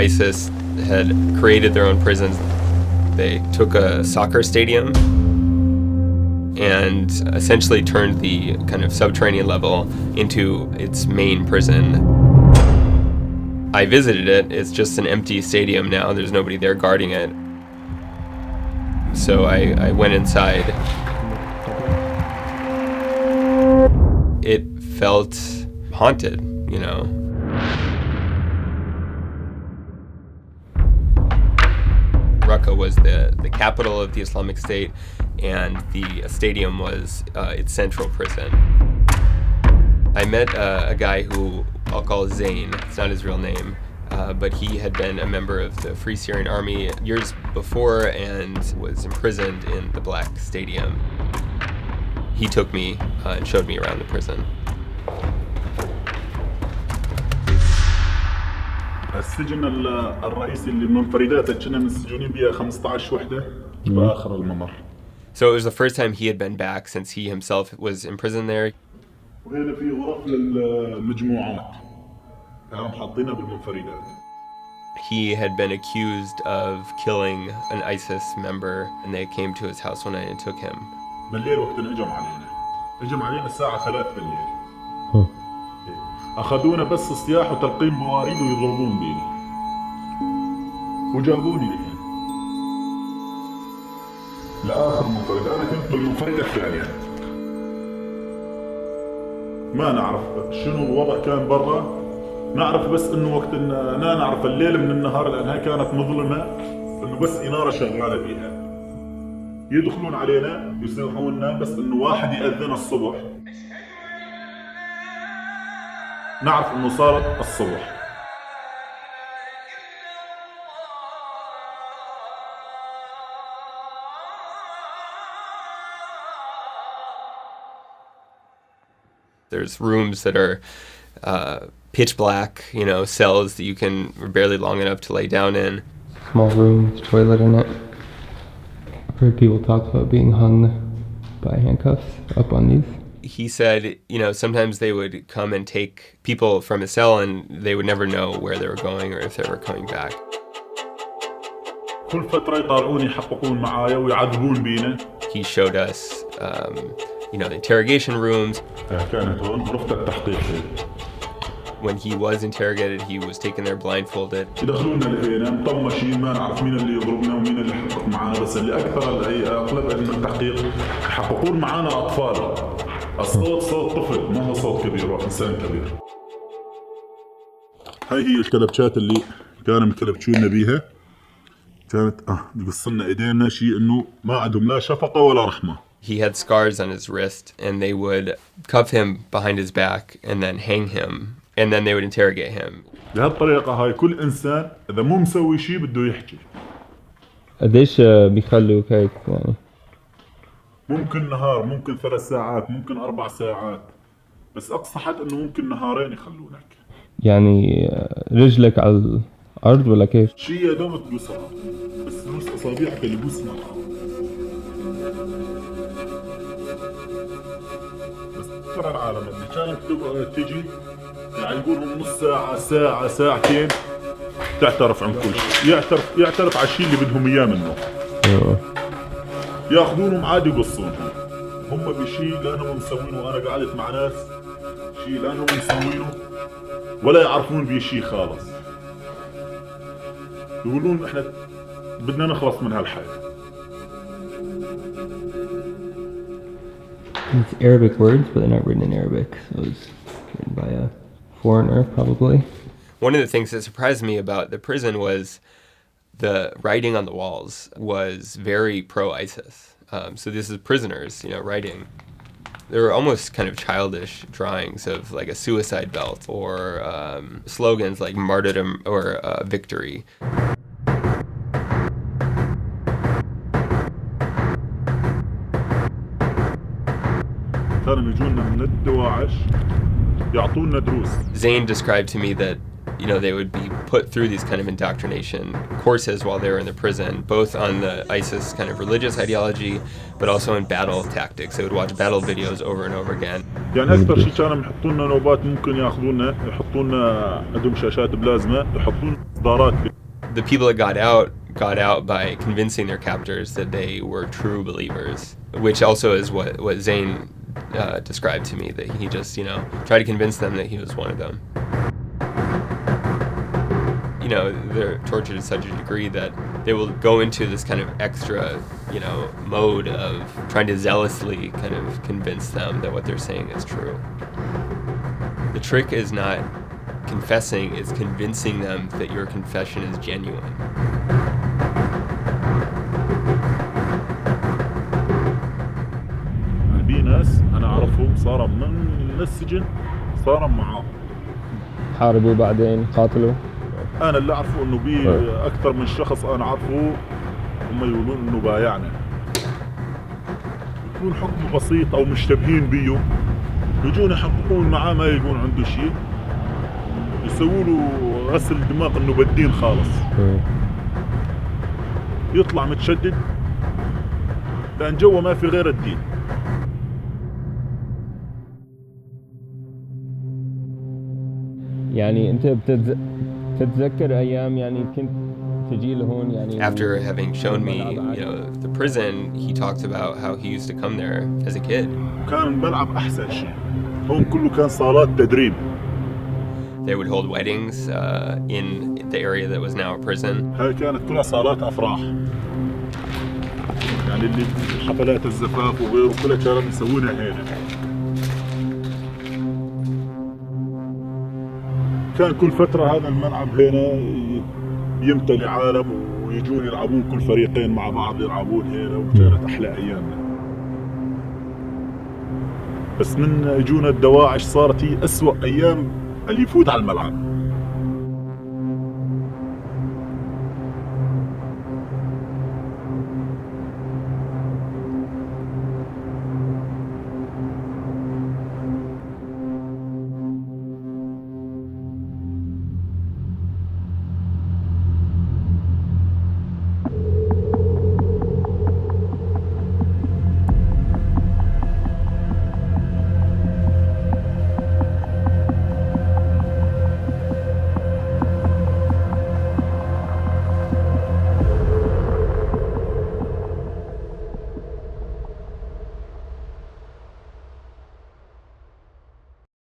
ISIS had created their own prisons. They took a soccer stadium and essentially turned the kind of subterranean level into its main prison. I visited it. It's just an empty stadium now. There's nobody there guarding it. So I went inside. It felt haunted, you know. Raqqa was the capital of the Islamic State, and the stadium was its central prison. I met a guy who I'll call Zane. It's not his real name, but he had been a member of the Free Syrian Army years before and was imprisoned in the Black Stadium. He took me and showed me around the prison. السجن الرئيسي اللي منفردات كنا مسجونين بيها 15 وحدة بآخر الممر. So it was the first time he had been back since he himself was imprisoned there. وهنا في غرف للمجموعات. كانوا حاطينها بالمنفردات. He had been accused of killing an ISIS member, and they came to his house one night and took him. بالليل وقت هجم علينا الساعة 3 بالليل. أخذونا بس صياح وتلقيم بواريد ويضربون بينا وجابوني لهنا لآخر منفردة. أنا كنت بالمنفردة الثانية. ما نعرف شنو الوضع كان برا، نعرف بس إنه وقت إننا نعرف الليل من النهار لأنها كانت مظلمة، إنه بس إنارة شغالة بيها. يدخلون علينا يصيحوننا بس إنه واحد يأذن الصبح. نعرف إنه صارت الصبح. There's rooms that are pitch black, you know, cells that you can are barely long enough to lay down in. Small room, with a toilet in it. I've heard people talk about being hung by handcuffs up on these. He said, you know, sometimes they would come and take people from a cell and they would never know where they were going or if they were coming back. كل فترة يطالعون يحققون معايا ويعذبون بينا. He showed us, you know, the interrogation rooms. كانت هون غرفة التحقيق. When he was interrogated, he was taken there blindfolded. يدخلونا لهنا مطمشين ما نعرف مين اللي يضربنا ومين اللي يحقق معنا، بس اللي أكثر أغلب التحقيق يحققون معنا أطفال. الصوت صوت طفل ما هو صوت كبير وإنسان كبير. هاي هي الكلبشات اللي كانوا مكلبشونا بيها. كانت يقصلنا ايدينا شيء انه ما عندهم لا شفقة ولا رحمة. He had scars on his wrist and they would cuff him behind his back and then hang him and then they would interrogate him. بهالطريقة هاي كل إنسان إذا مو مسوي شيء بده يحكي. قديش بيخلوك هيك يعني؟ ممكن نهار، ممكن 3 ساعات، ممكن 4 ساعات، بس أقصى حد إنه ممكن نهارين يخلونك. يعني رجلك على الأرض ولا كيف؟ شيء يا دوب تبوسها، بس تبوس أصابعك اللي بوسها. بس ترى العالم اللي كانت تجي يعلقونهم نص ساعة، ساعة، ساعتين تعترف عن كل شيء، يعترف على الشيء اللي بدهم إياه منه. ياخذونهم عادي يقصونهم. هم بشيء لانهم مسوينه، وانا قعدت مع ناس شيء لانهم مسوينه ولا يعرفون بشيء خالص. يقولون احنا بدنا نخلص من هالحياة. It's Arabic words, but they're not written in Arabic, so it's written by a foreigner probably. One of the things that surprised me about the prison was the writing on the walls was very pro-ISIS. So this is prisoners, you know, writing. There were almost kind of childish drawings of like a suicide belt or slogans like martyrdom or victory. كانوا يجونا من الدواعش يعطونا دروس. Zane described to me that, you know, they would be put through these kind of indoctrination courses while they were in the prison, both on the ISIS kind of religious ideology, but also in battle tactics. They would watch battle videos over and over again. يعني أكثر شيء كانوا يحطونا نوبات، ممكن ياخذونا يحطونا عندهم شاشات بلازما، يحطون إصدارات the people that got out by convincing their captors that they were true believers, which also is what Zane described to me, that he just, tried to convince them that he was one of them. They're tortured to such a degree that they will go into this kind of extra, mode of trying to zealously kind of convince them that what they're saying is true. The trick is not confessing, it's convincing them that your confession is genuine. في ناس أنا أعرفهم صار من السجن صار معاهم. حاربوا بعدين قاتلوا. أنا اللي أعرفه إنه بي أكثر من شخص أنا أعرفه هم يقولون إنه بايعنا. يكون حكمه بسيط أو مشتبهين بيه، يجون يحققون معاه ما يلقون عنده شيء، يسووا له غسل دماغ إنه بالدين خالص. يطلع متشدد لأن جوا ما في غير الدين. يعني أنت بتتذكر أيام يعني كنت تجي لهون يعني. After having shown me, the prison, he talked about how he used to come there as a kid. كان الملعب أحسن شيء. هون كله كان صالات تدريب. They would hold weddings in the area that was now a prison. هاي كانت كلها صالات أفراح. يعني اللي حفلات الزفاف وغيره كلها كانوا يسوونها هنا. كان كل فترة هذا الملعب هنا يمتلي عالم ويجون يلعبون كل فريقين مع بعض يلعبون هنا، وكانت أحلى أيامنا. بس من يجونا الدواعش صارت هي أسوأ أيام اللي يفوت على الملعب.